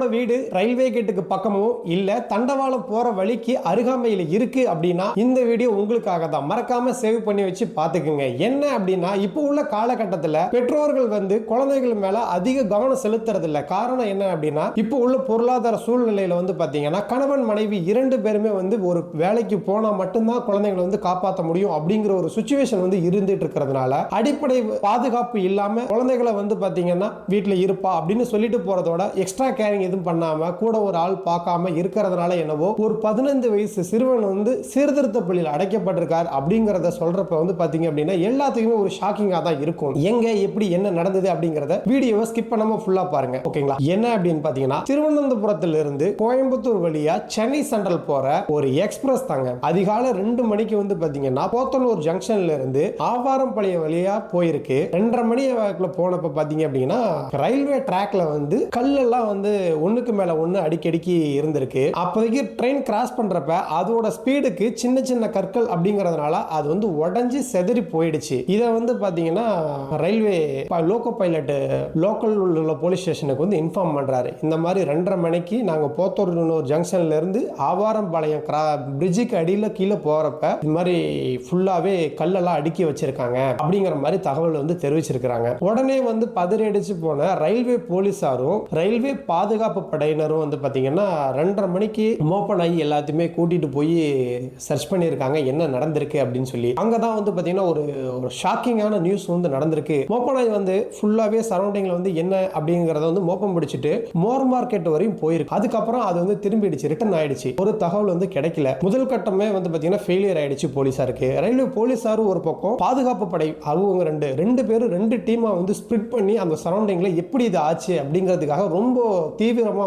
உங்களோட வீடு ரயில்வே கேட்டுக்கு பக்கமோ இல்ல தண்டவாளம் போற வழிக்கு அருகாமையில் இருக்கு அப்படின்னா இந்த வீடியோ உங்களுக்காக தான். மறக்காம சேவ் பண்ணி வச்சு பாத்துக்குங்க. என்ன அப்படின்னா இப்போ உள்ள காலகட்டத்தில் பெற்றோர்கள் குழந்தைகள் மேல அதிக கவனம் செலுத்துறது இல்ல. காரணம் என்ன அப்படின்னா இப்போ உள்ள பொருளாதார சூழ்நிலையில பாத்தீங்கன்னா கணவன் மனைவி இரண்டு பேருமே ஒரு வேலைக்கு போனா மட்டும்தான் குழந்தைகளை காப்பாற்ற முடியும் அப்படிங்கிற ஒரு சுச்சுவேஷன் இருந்துட்டு இருக்கிறதுனால அடிப்படை பாதுகாப்பு இல்லாம குழந்தைகளை பாத்தீங்கன்னா வீட்டுல இருப்பா அப்படின்னு சொல்லிட்டு போறதோட எக்ஸ்ட்ரா கேரிங் எதுவும் பண்ணாம கூட ஒரு ஆள் பார்க்காம இருக்கிறதுனால என்னவோ ஒரு 15 வயசு சிறுவன் சீர்திருத்த பள்ளியில் அடைக்கப்பட்டிருக்கார் அப்படிங்கறத சொல்றப்ப பாத்தீங்க அப்படின்னா எல்லாத்துக்குமே ஒரு ஷாக்கிங்கா தான் இருக்கும். எங்க எப்படி என்ன நடந்தது அப்படிங்கறத வீடியோவை ஸ்கிப் பண்ணாம ஃபுல்லா பாருங்க. ஓகேங்களா? என்ன அப்படின்னு பாத்தீங்கன்னா திருவனந்தபுரத்துல இருந்து கோயம்புத்தூர் வழியா சென்னை சென்ட்ரல் போற ஒரு எக்ஸ்பிரஸ் தாங்க. அதிகாலை 2 மணிக்கு பாத்தீங்கன்னா போத்தனூர் ஜங்ஷன்ல இருந்து ஆவாரம்பாளையம் வழியா போயிருக்கு. 2:30 மணி போனப்ப பாத்தீங்க அப்படின்னா ரயில்வே டிராக்ல கல்லெல்லாம் ஒண்ணுக்கு மேல ஒண்ணு அடிக்கடிக்கு இருந்திருக்கு. அப்போதைக்கு ட்ரெயின் கிராஸ் பண்றப்ப அதோட ஸ்பீடுக்கு சின்ன சின்ன கற்கள் அப்படிங்கறதுனால அது உடைஞ்சு செதறி போயிடுச்சு. இதை பாத்தீங்கன்னா ரயில்வே லோகோ பைலட் லோக்கல் உள்ள போலீஸ் ஸ்டேஷனுக்கு இன்ஃபார்ம் பண்றாரு. இந்த மாதிரி 2:30 மணிக்கு நாங்க போத்தூர் ஜங்ஷன்ல இருந்து ஆவாரம்பாளையம் பிரிட்ஜுக்கு அடியில கீழே போறப்ப இந்த மாதிரி ஃபுல்லாவே கல்லெல்லாம் அடுக்கி வச்சிருக்காங்க அப்படிங்கிற மாதிரி தகவல் தெரிவிச்சிருக்காங்க. உடனே பதறி அடிச்சு போன ரயில்வே போலீசாரும் ரயில்வே பாதுகாப்பு படையினரும் பாத்தீங்கன்னா 2:30 மணிக்கு மோப்பன் ஆகி எல்லாத்தையுமே கூட்டிட்டு போய் சர்ச் பண்ணிருக்காங்க என்ன நடந்திருக்கு அப்படின்னு சொல்லி. அங்கதான் பாத்தீங்கன்னா ஒரு ஷாக்கிங்கான நியூஸ் நடந்திருக்கு. மோப்பன் ஆகி ஃபுல்லாவே சரௌண்டிங்ல என்ன அப்படிங்கறத மோப்பம் பிடிச்சிட்டு மோர் மார்க்கெட் வரையும் போயிருக்கு. அதுக்கப்புறம் அது திரும்பிடுச்சு, ரிட்டர்ன் ஆயிடுச்சு. ஒரு தகவல் கிடைக்கல. முதல் கட்டமே பாத்தீங்கன்னா ஃபெயிலியர் ஆயிடுச்சு போலீசாருக்கு. ரயில்வே போலீசாரும் ஒரு பக்கம், பாதுகாப்பு படை அவங்க ரெண்டு பேரும் 2 டீமா ஸ்பிளிட் பண்ணி அந்த சரௌண்டிங்ல எப்படி இது ஆச்சு அப்படிங்கிறதுக்காக ரொம்ப தீவிரமா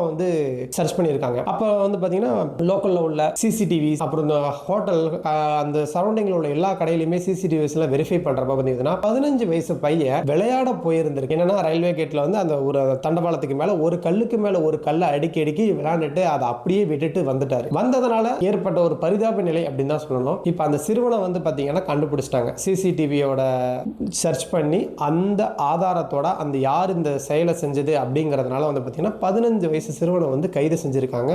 சர்ச் பண்ணிருக்காங்க. அப்ப பாத்தீங்கன்னா லோக்கல்ல உள்ள சிசிடிவி, அப்புறம் இந்த ஹோட்டல், அந்த சரௌண்டிங்ல உள்ள எல்லா கடையிலுமே சிசிடிவிஸ் எல்லாம் வெரிஃபை பண்றப்ப பாத்தீங்கன்னா 15 வயசு பையன் விளையாட போயிருந்திருக்கு. என்னன்னா ரயில்வே கேட்ல அந்த ஒரு தண்டவாளத்துக்கு மேல ஒரு கல்லுக்கு மேல ஒரு கல்லை அடுக்கி விளையாண்டுட்டு அதை அப்படியே விட்டுட்டு வந்துட்டாரு. வந்ததனால ஏற்பட்ட ஒரு பரிதாப நிலை அப்படின்னு தான் சொல்லணும். இப்ப அந்த சிறுவனை பாத்தீங்கன்னா கண்டுபிடிச்சிட்டாங்க. சிசிடிவியோட சர்ச் பண்ணி அந்த ஆதாரத்தோட அந்த யார் இந்த செயலை செஞ்சது அப்படிங்கறதுனால பாத்தீங்கன்னா 15 வயசு சிறுவனை கைது செஞ்சிருக்காங்க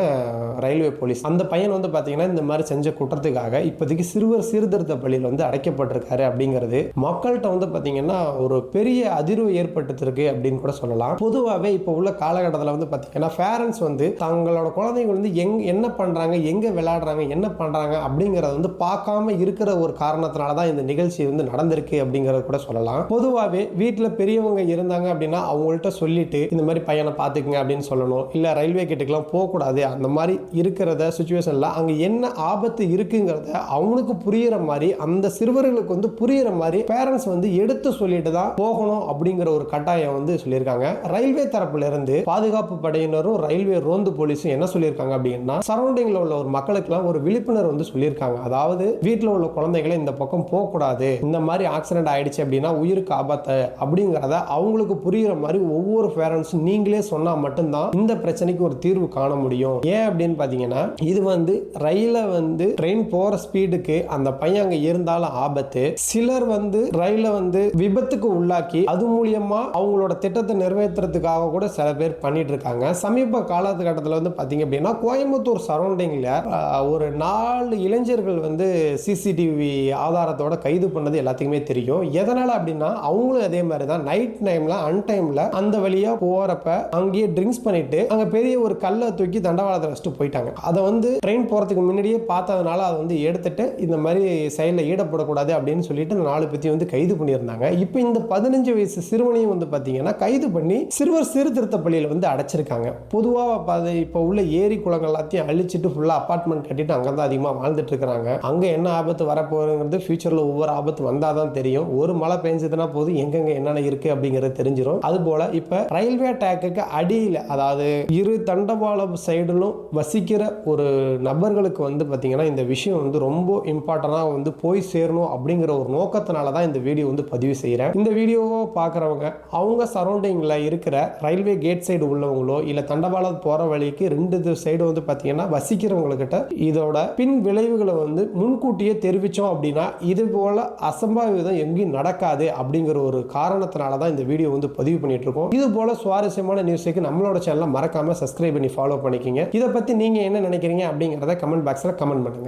ரயில்வே போலீஸ். அந்த பையன் பாத்தீங்கன்னா இந்த மாதிரி செஞ்ச குற்றத்துக்காக இப்போதைக்கு சிறுவர் சீர்திருத்த பள்ளியில் அடைக்கப்பட்டிருக்காரு அப்படிங்கிறது மக்கள்கிட்ட பாத்தீங்கன்னா ஒரு பெரிய அதிர்வு ஏற்பட்டிருக்கு அப்படின்னு கூட சொல்லலாம். பொதுவாகவே இப்போ உள்ள காலகட்டத்தில் பாத்தீங்கன்னா பேரண்ட்ஸ் தங்களோட குழந்தைங்க என்ன பண்றாங்க, எங்க விளையாடுறாங்க, என்ன பண்றாங்க அப்படிங்கறத பார்க்காம இருக்கிற ஒரு காரணத்தினால தான் இந்த நிகழ்ச்சி நடந்திருக்கு அப்படிங்கறத கூட சொல்லலாம். பொதுவாகவே வீட்டில் பெரியவங்க இருந்தாங்க அப்படின்னா அவங்கள்ட்ட சொல்லிட்டு இந்த மாதிரி பையனை பார்த்துக்குங்க அப்படின்னு சொல்லணும். இல்ல ரயில்வே கேட்டுக்கெல்லாம் போகக்கூடாது. அந்த மாதிரி இருக்கிறத சுச்சுவேஷன்ல அங்க என்ன ஆபத்து இருக்குங்கிறத அவங்களுக்கு புரியுற மாதிரி, அந்த சிறுவர்களுக்கு புரியுற மாதிரி பேரண்ட்ஸ் எடுத்து சொல்லிட்டு தான் போகணும் அப்படிங்கிற ஒரு கட்டாயம் சொல்லியிருக்காங்க. ரயில்வே தரப்புல இருந்து பாதுகாப்பு படையினரும் ரயில்வே ரோந்து போலீஸும் என்ன சொல்லியிருக்காங்க அப்படின்னா சரௌண்டிங்ல உள்ள ஒரு மக்களுக்கு ஒரு விழிப்புணர்வு சொல்லியிருக்காங்க. அதாவது வீட்டில் உள்ள குழந்தைகளை இந்த பக்கம் போகக்கூடாது, இந்த மாதிரி ஆக்சிடென்ட் ஆயிடுச்சு அப்படின்னா உயிருக்கு ஆபத்து அப்படிங்கறத அவங்களுக்கு புரியுற மாதிரி ஒவ்வொரு பேரண்ட்ஸும் நீங்களே சொன்னா மட்டும்தான் இந்த பிரச்சனைக்கு ஒரு தீர்வு காண முடியும். ஏன் அப்படின்னு பாத்தீங்கன்னா இது ரயில ட்ரெயின் போற ஸ்பீடுக்கு அந்த பையன் அங்க இருந்தாலும் ஆபத்து. சிலர் ரயில விபத்துக்கு உள்ளாக்கி அது மூலியமா அவங்களோட திட்டத்தை நிறைவேற்றுறதுக்காக கூட சில பேர் பண்ணிட்டு இருக்காங்க. சமீப காலகட்டத்தில் பாத்தீங்க அப்படின்னா கோயம்புத்தூர் சரௌண்டிங்ல ஒரு 4 இளைஞர்கள் சிசிடிவி ஆதாரத்தோட கைது பண்ணது எல்லாத்துக்குமே தெரியும். எதனால அப்படின்னா அவங்களும் அதே மாதிரி தான் நைட் டைம்ல அன்டைம்ல அந்த வழியா போறப்ப அங்கேயே ட்ரிங்க்ஸ் பண்ணிட்டு அங்க பெரிய ஒரு கல்லை தூக்கி தண்டவாளத்தை வச்சுட்டு போயிட்டாங்க. அதை ட்ரெயின் போறதுக்கு முன்னாடியே பார்த்ததுனால அதை எடுத்துட்டு இந்த மாதிரி செயலில் ஈடுபடக்கூடாது அப்படின்னு சொல்லிட்டு 4 பேத்தையும் கைது பண்ணியிருந்தாங்க. இப்போ இந்த 15 வயசு சிறுவனையும் பாத்தீங்கன்னா கைது பண்ணி சிறுவர் சீர்திருத்த பள்ளியில் அடைச்சிருக்காங்க. பொதுவாக இப்போ உள்ள ஏரி குளங்கள் எல்லாத்தையும் அழிச்சிட்டு ஃபுல்லா அபார்ட்மெண்ட் கட்டிட்டு அங்கதான் அதிகமா வாழ்ந்துட்டு இருக்காங்க. அங்க என்ன ஆபத்து வரப்போகுது ஃபியூச்சர்ல ஒவ்வொரு ஆபத்து வந்தாதான் தெரியும். ஒரு மழை பெஞ்சதுன்னா போதும் எங்கெங்க என்னென்ன இருக்கு அப்படிங்கிறது தெரிஞ்சிடும். அது போல இப்ப ரயில்வே ட்ராக்குக்கு அடியில், அதாவது இரு தண்டவாளம் சைடிலும் வசிக்கிற ஒரு நபர்களுக்கு பாத்தீங்கன்னா இந்த விஷயம் ரொம்ப இம்பார்ட்டன்டா போய் சேரணும் அப்படிங்கிற ஒரு நோக்கத்தினால தான் இந்த வீடியோ பதிவு செய்யறேன். இந்த வீடியோவை பார்க்குறவங்க அவங்க சரௌண்டிங்ல இருக்கிற ரயில்வே கேட் சைடு உள்ளவங்களோ இல்ல தண்டவாளம் போற வழிக்கு 2 சைடு பாத்தீங்கன்னா வசிக்கிறவங்ககிட்ட இதோட பின் விளைவுகளை முன்கூட்டியே தெரிவிச்சோம் அப்படின்னா இது போல அசம்பாவிதம் எங்கேயும் நடக்காது அப்படிங்கிற ஒரு காரணத்தினால தான் இந்த வீடியோ பதிவு பண்ணிட்டு இருக்கோம். இது போல சுவாரஸ்யமான நியூஸுக்கு நம்மளோட சேனலை மறக்காம சப்ஸ்கிரைப் பண்ணி ஃபாலோ பண்ணிக்கங்க. இதை பத்தி நீங்க என்ன நினைக்கிறீங்க அப்படிங்கறத கமெண்ட் பாக்ஸ்ல கமெண்ட் பண்ணுங்க.